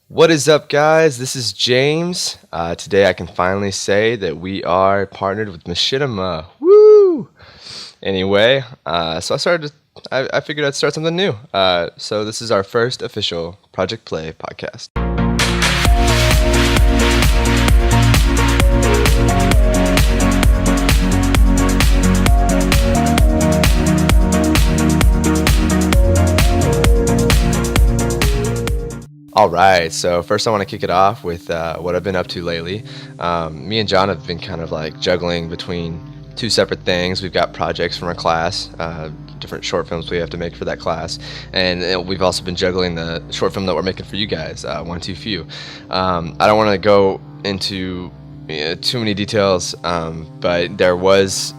What is up, guys? This is James. Today I can finally say that we are partnered with Machinima. Woo! Anyway, so I figured I'd start something new. So this is our first official Project Play podcast. All right, so first I want to kick it off with what I've been up to lately. Me and John have been kind of like juggling between two separate things. We've got projects from our class, different short films we have to make for that class, and we've also been juggling the short film that we're making for you guys, One Too Few. I don't want to go into too many details, but there was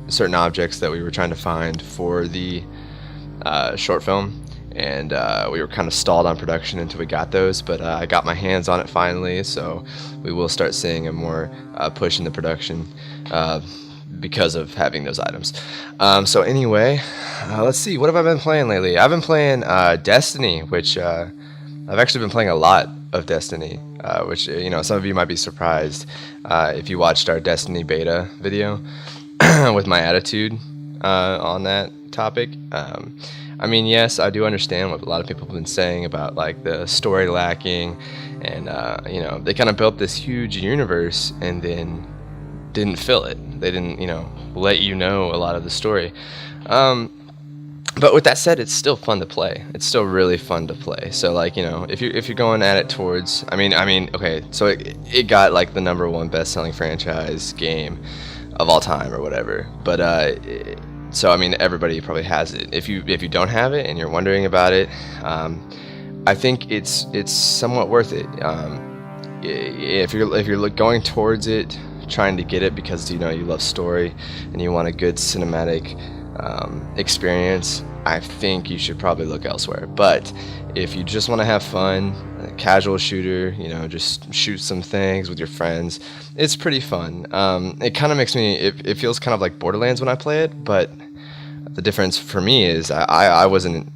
certain objects that we were trying to find for the short film, and we were kind of stalled on production until we got those, but I got my hands on it finally, so we will start seeing a more push in the production because of having those items. So anyway, let's see, what have I been playing lately? I've been playing Destiny, which I've actually been playing a lot of Destiny, which some of you might be surprised if you watched our Destiny beta video with my attitude on that topic. I mean, yes, I do understand what a lot of people have been saying about like the story lacking, and they kind of built this huge universe and then didn't fill it. They didn't, let you know a lot of the story. But with that said, it's still fun to play. It's still really fun to play. So like, if you're going at it towards, okay, so it got like the #1 best-selling franchise game of all time or whatever. But so everybody probably has it. If you don't have it and you're wondering about it, I think it's somewhat worth it. If you're going towards it, trying to get it because you love story and you want a good cinematic experience, I think you should probably look elsewhere. But if you just want to have fun, a casual shooter, just shoot some things with your friends, it's pretty fun. It kind of makes me, it feels kind of like Borderlands when I play it, but the difference for me is I wasn't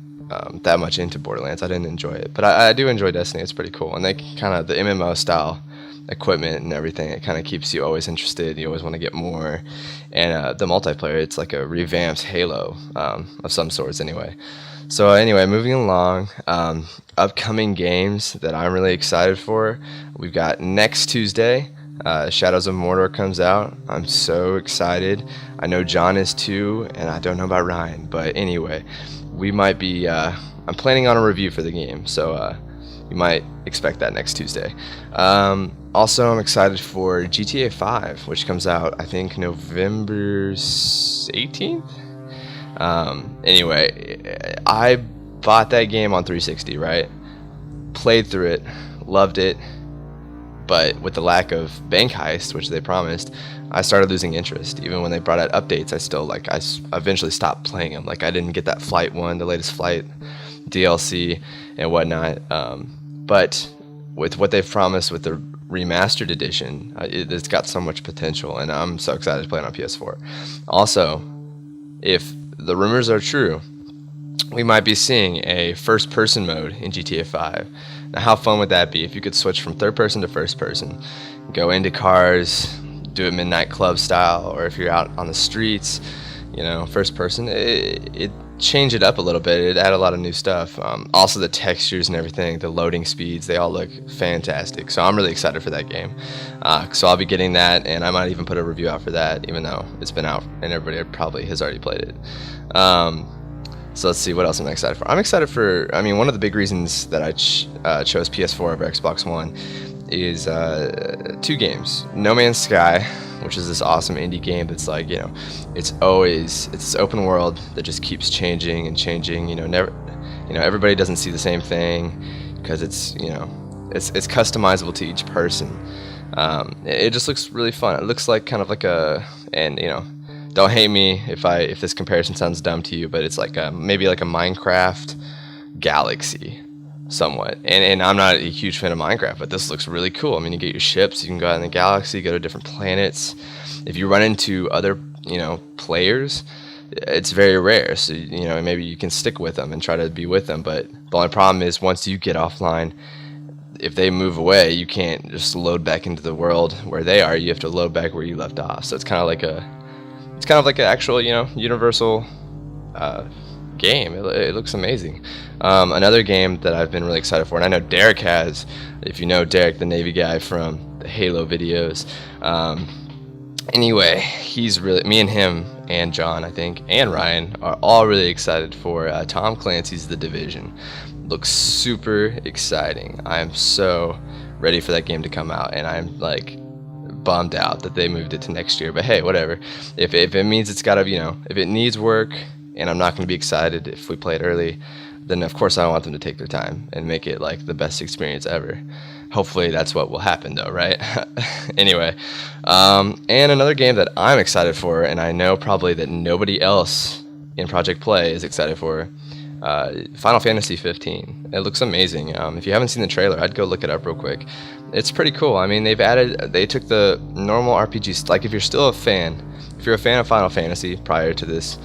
that much into Borderlands. I didn't enjoy it, but I do enjoy Destiny. It's pretty cool, and they kind of, the MMO style equipment and everything, it kind of keeps you always interested. You always want to get more, and the multiplayer, it's like a revamped Halo of some sorts anyway. So anyway, moving along, upcoming games that I'm really excited for. We've got next Tuesday, Shadows of Mordor comes out. I'm so excited. I know John is too, and I don't know about Ryan, but anyway, we might be, I'm planning on a review for the game, so you might expect that next Tuesday. Also, I'm excited for GTA 5, which comes out, I think, November 18th? Anyway, I bought that game on 360, right? Played through it, loved it, but with the lack of bank heist, which they promised, I started losing interest. Even when they brought out updates, I eventually stopped playing them. Like, I didn't get that Flight 1, the latest Flight DLC and whatnot. But with what they've promised with the remastered edition, it's got so much potential, and I'm so excited to play it on PS4. Also, if the rumors are true, we might be seeing a first-person mode in GTA 5. Now, how fun would that be if you could switch from third person to first person, go into cars, do it midnight club style, or if you're out on the streets, first person, it change it up a little bit. It add a lot of new stuff. Also, the textures and everything, the loading speeds, they all look fantastic. So I'm really excited for that game. So I'll be getting that, and I might even put a review out for that, even though it's been out and everybody probably has already played it. So let's see, what else am I excited for? I'm excited for, one of the big reasons that I chose PS4 over Xbox One is two games. No Man's Sky, which is this awesome indie game that's like, it's this open world that just keeps changing and changing. Everybody doesn't see the same thing because it's customizable to each person. It just looks really fun. It looks like kind of like don't hate me if this comparison sounds dumb to you, but it's like maybe like a Minecraft galaxy somewhat. And I'm not a huge fan of Minecraft, but this looks really cool. You get your ships, you can go out in the galaxy, go to different planets. If you run into other players, it's very rare, so maybe you can stick with them and try to be with them. But the only problem is once you get offline, if they move away, you can't just load back into the world where they are. You have to load back where you left off. So it's kind of like an actual, universal game. It looks amazing. Another game that I've been really excited for, and I know Derek has, if you know Derek, the Navy guy from the Halo videos. Anyway, he's really, me and him and John, I think, and Ryan are all really excited for Tom Clancy's The Division. Looks super exciting. I am so ready for that game to come out, and I'm like bummed out that they moved it to next year. But hey, whatever. If it means it's gotta, if it needs work, and I'm not going to be excited if we play it early, then of course I want them to take their time and make it like the best experience ever. Hopefully that's what will happen though, right? Anyway, and another game that I'm excited for, and I know probably that nobody else in Project Play is excited for, Final Fantasy 15. It looks amazing. If you haven't seen the trailer, I'd go look it up real quick. It's pretty cool. I mean, they took the normal RPGs, like if you're a fan of Final Fantasy prior to this,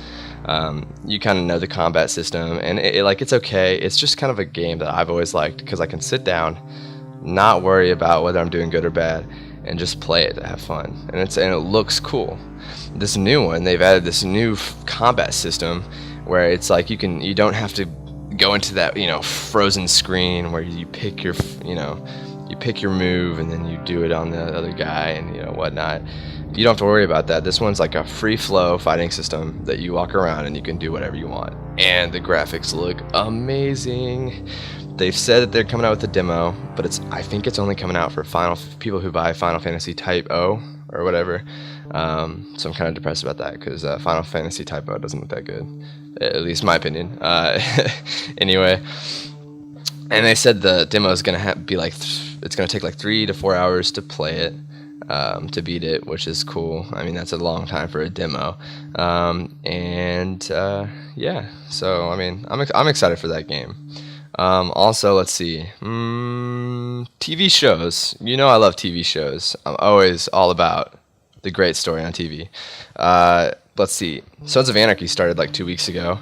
you kind of know the combat system, and it's okay. It's just kind of a game that I've always liked because I can sit down, not worry about whether I'm doing good or bad, and just play it to have fun. And it looks cool. This new one, they've added this new combat system where it's like you don't have to go into that frozen screen where you pick your move and then you do it on the other guy and whatnot. You don't have to worry about that. This one's like a free flow fighting system that you walk around and you can do whatever you want. And the graphics look amazing. They've said that they're coming out with a demo, but I think it's only coming out for people who buy Final Fantasy Type O or whatever. So I'm kind of depressed about that because Final Fantasy Type O doesn't look that good, at least my opinion. Anyway, and they said the demo is gonna it's gonna take like 3 to 4 hours to play it. To beat it, which is cool. I mean, that's a long time for a demo. Yeah, so I mean, I'm excited for that game. Also, let's see, TV shows. I love TV shows. I'm always all about the great story on TV. Let's see, Sons of Anarchy started like 2 weeks ago,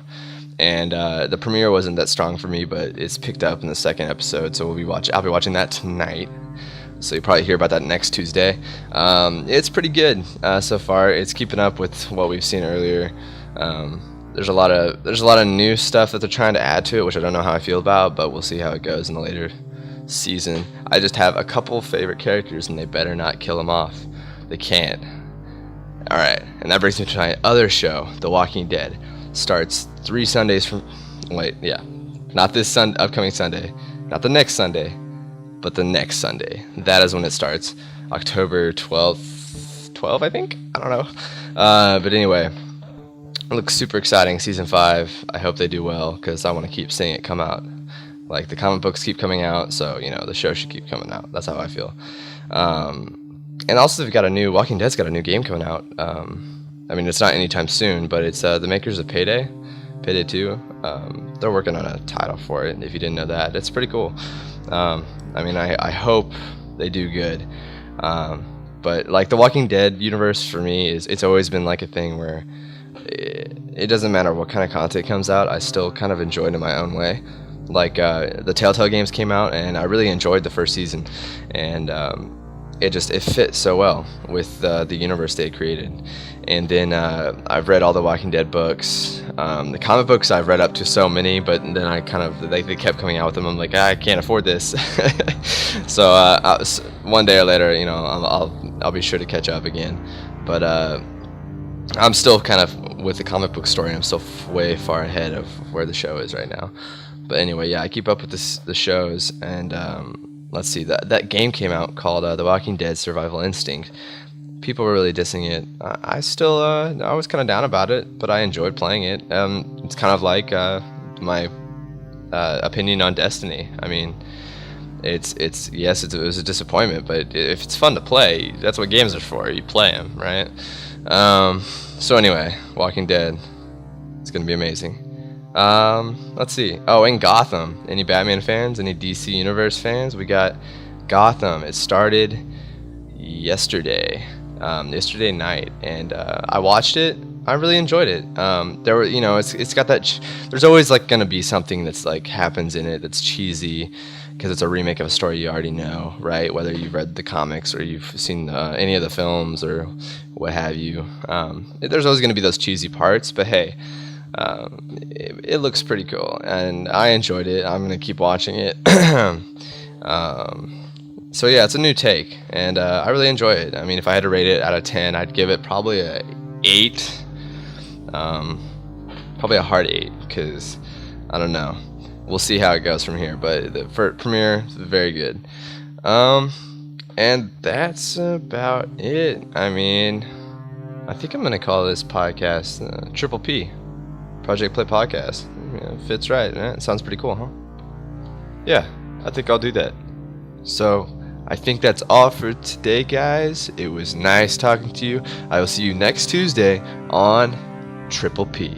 and the premiere wasn't that strong for me, but it's picked up in the second episode, so I'll be watching that tonight. So you'll probably hear about that next Tuesday. It's pretty good so far. It's keeping up with what we've seen earlier. There's a lot of new stuff that they're trying to add to it, which I don't know how I feel about, but we'll see how it goes in the later season. I just have a couple favorite characters, and they better not kill them off. They can't. All right, and that brings me to my other show, The Walking Dead. Starts 3 Sundays from. Wait, yeah, not this upcoming Sunday, not the next Sunday. But the next Sunday. That is when it starts. October 12th, I think? I don't know. But anyway, it looks super exciting. Season 5. I hope they do well because I want to keep seeing it come out. Like, the comic books keep coming out, so, the show should keep coming out. That's how I feel. And also, Walking Dead's got a new game coming out. I mean, it's not anytime soon, but it's the makers of Payday 2. They're working on a title for it, if you didn't know that. It's pretty cool. I mean, I hope they do good. But like the Walking Dead universe for me it's always been like a thing where it doesn't matter what kind of content comes out, I still kind of enjoy it in my own way. Like the Telltale games came out, and I really enjoyed the first season, and it fit so well with the universe they created. And then I've read all the Walking Dead books. The comic books I've read up to so many, but then I kind of they kept coming out with them. I'm like, I can't afford this. So one day or later, I'll be sure to catch up again. But I'm still kind of with the comic book story. I'm still way far ahead of where the show is right now. But anyway, yeah, I keep up with the shows, and let's see, that game came out called The Walking Dead Survival Instinct. People were really dissing it. I was kind of down about it, but I enjoyed playing it. It's kind of like my opinion on Destiny. I mean, it was a disappointment, but if it's fun to play, that's what games are for. You play them, right? So anyway, Walking Dead, it's gonna be amazing. Let's see. Oh, and Gotham. Any Batman fans? Any DC Universe fans? We got Gotham. It started yesterday night, and I watched it. I really enjoyed it. There were, it's got that. There's always like gonna be something that's like happens in it that's cheesy, because it's a remake of a story you already know, right? Whether you've read the comics or you've seen any of the films or what have you. There's always gonna be those cheesy parts, but hey, it looks pretty cool, and I enjoyed it. I'm gonna keep watching it. So yeah, it's a new take, and I really enjoy it. I mean, if I had to rate it out of 10, I'd give it probably a 8. Probably a hard 8, because I don't know. We'll see how it goes from here, but the premiere is very good. And that's about it. I mean, I think I'm gonna call this podcast Triple P, Project Play Podcast. Yeah, fits right. It sounds pretty cool, huh? Yeah, I think I'll do that. So I think that's all for today, guys. It was nice talking to you. I will see you next Tuesday on Triple P.